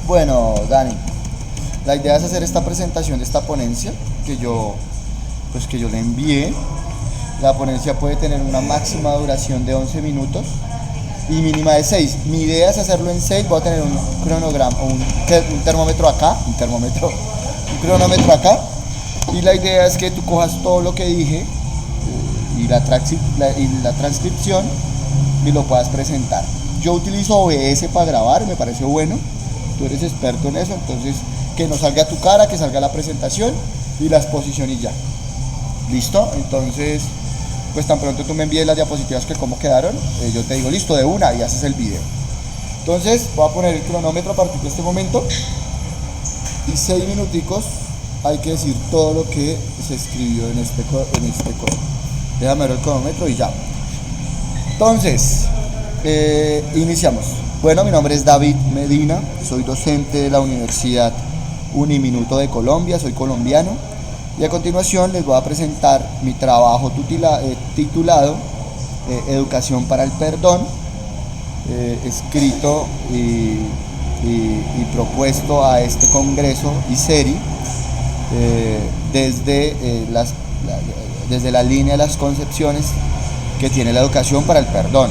Bueno, Dani, la idea es hacer esta presentación de esta ponencia que yo le envié. La ponencia puede tener una máxima duración de 11 minutos y mínima de 6. Mi idea es hacerlo en 6. Voy a tener un cronograma, un termómetro acá, un cronómetro acá. Y la idea es que tú cojas todo lo que dije y la transcripción y lo puedas presentar. Yo utilizo OBS para grabar, me parece bueno. Tú eres experto en eso, entonces que no salga tu cara, que salga la presentación y la exposición y ya. ¿Listo? Entonces, pues tan pronto tú me envíes las diapositivas que cómo quedaron, yo te digo listo de una y haces el video. Entonces voy a poner el cronómetro a partir de este momento y 6 minuticos hay que decir todo lo que se escribió en este código. Déjame ver el cronómetro y ya. Entonces, iniciamos. Bueno, mi nombre es David Medina, soy docente de la Universidad Uniminuto de Colombia, soy colombiano y a continuación les voy a presentar mi trabajo titulado Educación para el Perdón, escrito y propuesto a este congreso ISERI desde la línea de las concepciones que tiene la educación para el perdón.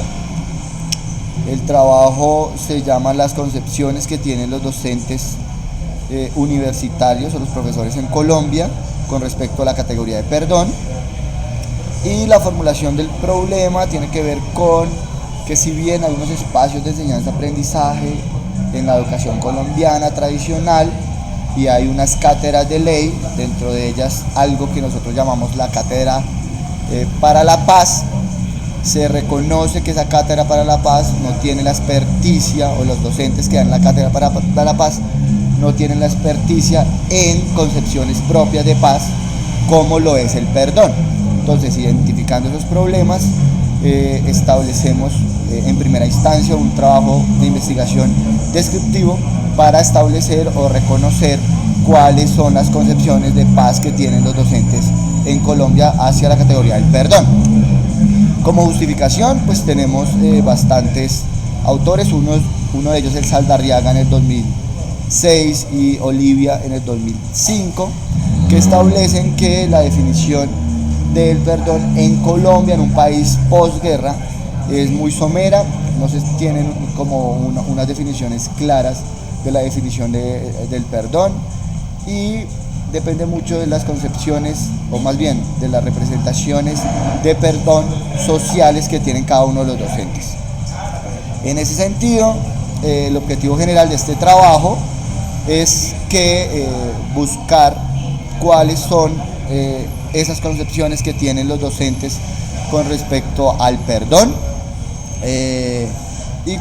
El trabajo se llama Las concepciones que tienen los docentes universitarios o los profesores en Colombia con respecto a la categoría de perdón, y la formulación del problema tiene que ver con que si bien hay unos espacios de enseñanza-aprendizaje en la educación colombiana tradicional y hay unas cátedras de ley, dentro de ellas algo que nosotros llamamos la cátedra para la paz, se reconoce que esa cátedra para la paz no tiene la experticia, o los docentes que dan la cátedra para la paz no tienen la experticia en concepciones propias de paz como lo es el perdón. Entonces, identificando esos problemas, establecemos en primera instancia un trabajo de investigación descriptivo para establecer o reconocer cuáles son las concepciones de paz que tienen los docentes en Colombia hacia la categoría del perdón. Como justificación, pues tenemos bastantes autores, uno de ellos es Saldarriaga en el 2006 y Olivia en el 2005, que establecen que la definición del perdón en Colombia, en un país posguerra, es muy somera, no se tienen como unas definiciones claras de la definición del perdón, y depende mucho de las concepciones, o más bien de las representaciones de perdón sociales que tienen cada uno de los docentes. En ese sentido, el objetivo general de este trabajo es que buscar cuáles son esas concepciones que tienen los docentes con respecto al perdón, y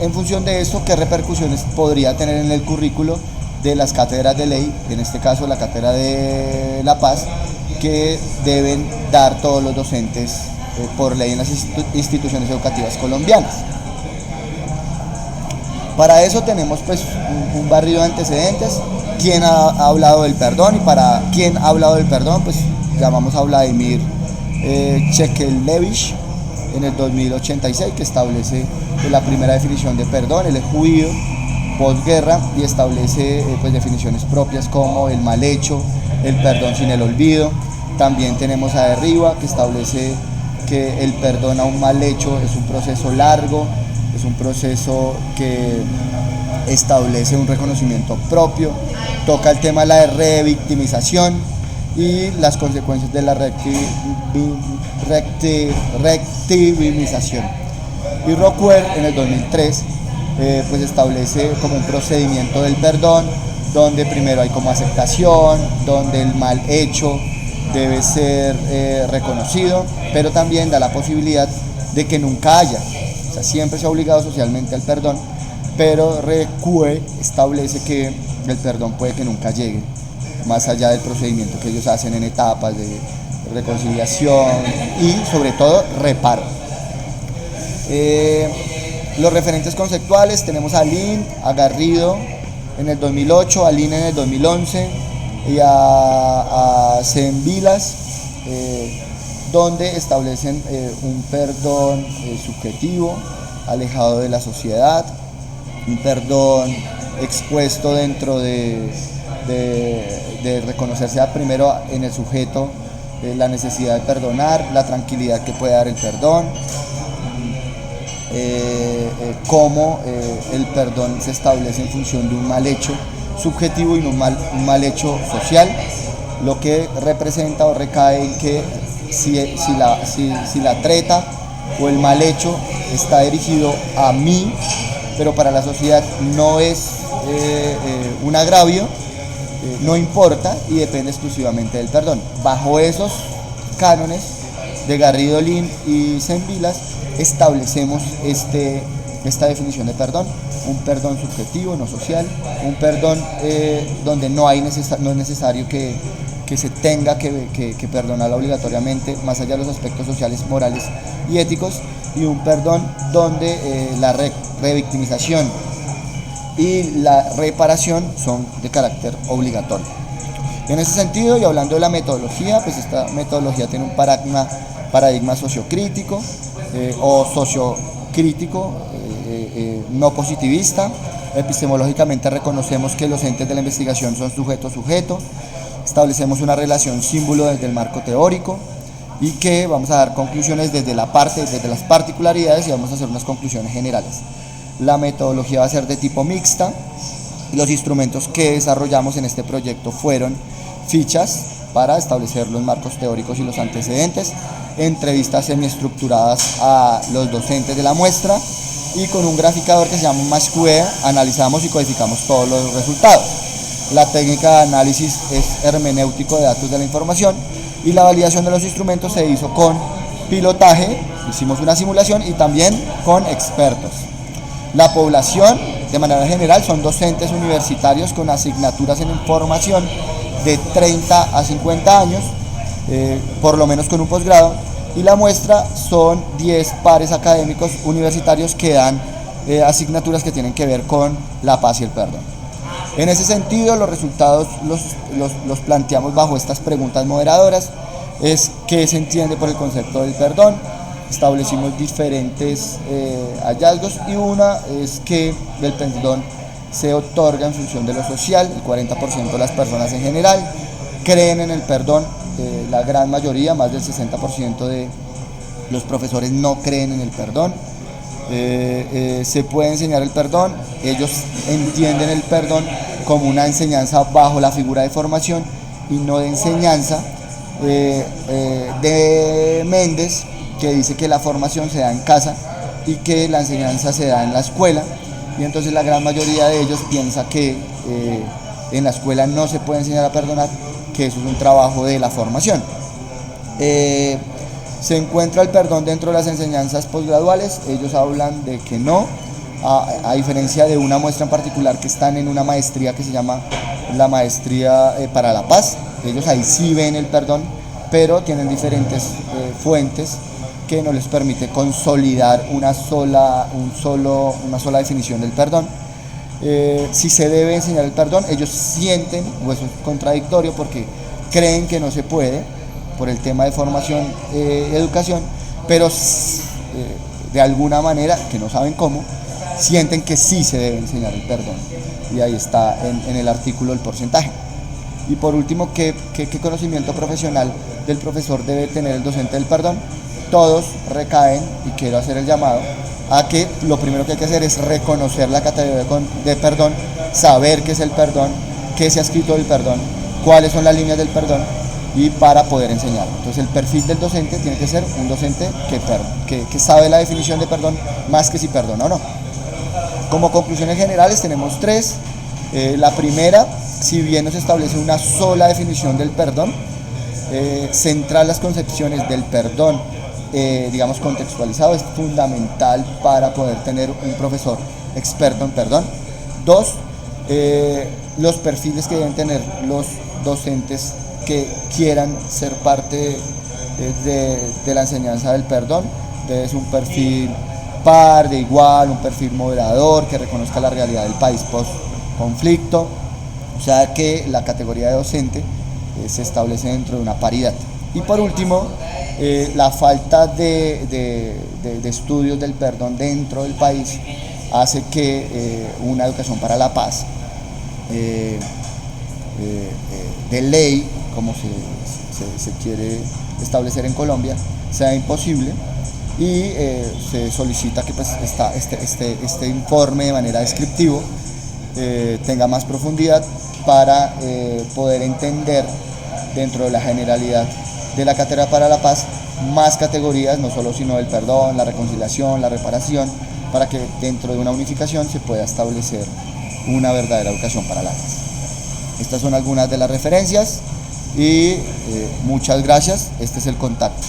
en función de esto, qué repercusiones podría tener en el currículo de las cátedras de ley, en este caso la cátedra de la paz, que deben dar todos los docentes por ley en las instituciones educativas colombianas. Para eso tenemos pues un barrido de antecedentes. ¿Quién ha hablado del perdón? Y para quién ha hablado del perdón, pues llamamos a Vladimir Chekelevich en el 2086, que establece la primera definición de perdón. Él es judío, posguerra, y establece pues definiciones propias como el mal hecho, el perdón sin el olvido. También tenemos a Derriba, que establece que el perdón a un mal hecho es un proceso largo, es un proceso que establece un reconocimiento propio, toca el tema de la revictimización y las consecuencias de la revictimización. Y Rockwell en el 2003 pues establece como un procedimiento del perdón, donde primero hay como aceptación, donde el mal hecho debe ser reconocido, pero también da la posibilidad de que nunca haya. O sea, siempre se ha obligado socialmente al perdón, pero Recue establece que el perdón puede que nunca llegue, más allá del procedimiento que ellos hacen en etapas de reconciliación y sobre todo reparo. Los referentes conceptuales tenemos a Lin, a Garrido en el 2008, a Lin en el 2011 y a Semvilas, donde establecen un perdón subjetivo, alejado de la sociedad, un perdón expuesto dentro de reconocerse primero en el sujeto la necesidad de perdonar, la tranquilidad que puede dar el perdón, cómo el perdón se establece en función de un mal hecho subjetivo y no un mal hecho social, lo que representa o recae en que si la treta o el mal hecho está dirigido a mí, pero para la sociedad no es un agravio, no importa y depende exclusivamente del perdón. Bajo esos cánones de Garrido Lin y Sembilas establecemos esta definición de perdón, un perdón subjetivo, no social, un perdón donde no es necesario que se tenga que perdonarla obligatoriamente, más allá de los aspectos sociales, morales y éticos, y un perdón donde la revictimización y la reparación son de carácter obligatorio. En ese sentido, y hablando de la metodología, pues esta metodología tiene un paradigma sociocrítico o sociocrítico, no positivista. Epistemológicamente reconocemos que los entes de la investigación son sujeto-sujeto, establecemos una relación símbolo desde el marco teórico y que vamos a dar conclusiones desde las particularidades y vamos a hacer unas conclusiones generales. La metodología va a ser de tipo mixta y los instrumentos que desarrollamos en este proyecto fueron fichas para establecer los marcos teóricos y los antecedentes, entrevistas semiestructuradas a los docentes de la muestra y con un graficador que se llama MaxQE analizamos y codificamos todos los resultados. La técnica de análisis es hermenéutico de datos de la información y la validación de los instrumentos se hizo con pilotaje, hicimos una simulación y también con expertos. La población, de manera general, son docentes universitarios con asignaturas en información de 30 a 50 años, por lo menos con un posgrado, y la muestra son 10 pares académicos universitarios que dan asignaturas que tienen que ver con la paz y el perdón. En ese sentido, los resultados los planteamos bajo estas preguntas moderadoras. Es qué se entiende por el concepto del perdón. Establecimos diferentes hallazgos y una es que el perdón se otorga en función de lo social. El 40% de las personas en general creen en el perdón, la gran mayoría, más del 60% de los profesores no creen en el perdón. Se puede enseñar el perdón, ellos entienden el perdón como una enseñanza bajo la figura de formación y no de enseñanza. De Méndez, que dice que la formación se da en casa y que la enseñanza se da en la escuela, y entonces la gran mayoría de ellos piensa que en la escuela no se puede enseñar a perdonar, que eso es un trabajo de la formación. Se encuentra el perdón dentro de las enseñanzas posgraduales, ellos hablan de que no, a diferencia de una muestra en particular que están en una maestría que se llama la maestría para la paz. Ellos ahí sí ven el perdón, pero tienen diferentes fuentes que no les permite consolidar una sola definición del perdón. Si se debe enseñar el perdón, ellos sienten, o eso es contradictorio porque creen que no se puede por el tema de formación, educación, pero de alguna manera, que no saben cómo, sienten que sí se debe enseñar el perdón. Y ahí está en el artículo el porcentaje. Y por último, ¿qué conocimiento profesional del profesor debe tener el docente del perdón? Todos recaen, y quiero hacer el llamado, a que lo primero que hay que hacer es reconocer la categoría de perdón, saber qué es el perdón, qué se ha escrito del perdón, cuáles son las líneas del perdón, y para poder enseñar. Entonces el perfil del docente tiene que ser un docente que sabe la definición de perdón más que si perdona o no. Como conclusiones generales tenemos tres. La primera, si bien nos establece una sola definición del perdón, centrar las concepciones del perdón, digamos contextualizado, es fundamental para poder tener un profesor experto en perdón. Dos, los perfiles que deben tener los docentes que quieran ser parte de la enseñanza del perdón. Debe ser un perfil par, de igual, un perfil moderador, que reconozca la realidad del país post-conflicto, o sea que la categoría de docente se establece dentro de una paridad. Y por último, la falta de estudios del perdón dentro del país hace que una educación para la paz de ley, como se quiere establecer en Colombia, sea imposible, y se solicita que pues, este informe de manera descriptivo tenga más profundidad para poder entender dentro de la generalidad de la Cátedra para la Paz más categorías, no solo sino el perdón, la reconciliación, la reparación, para que dentro de una unificación se pueda establecer una verdadera educación para la paz. Estas son algunas de las referencias y muchas gracias. Este es el contacto.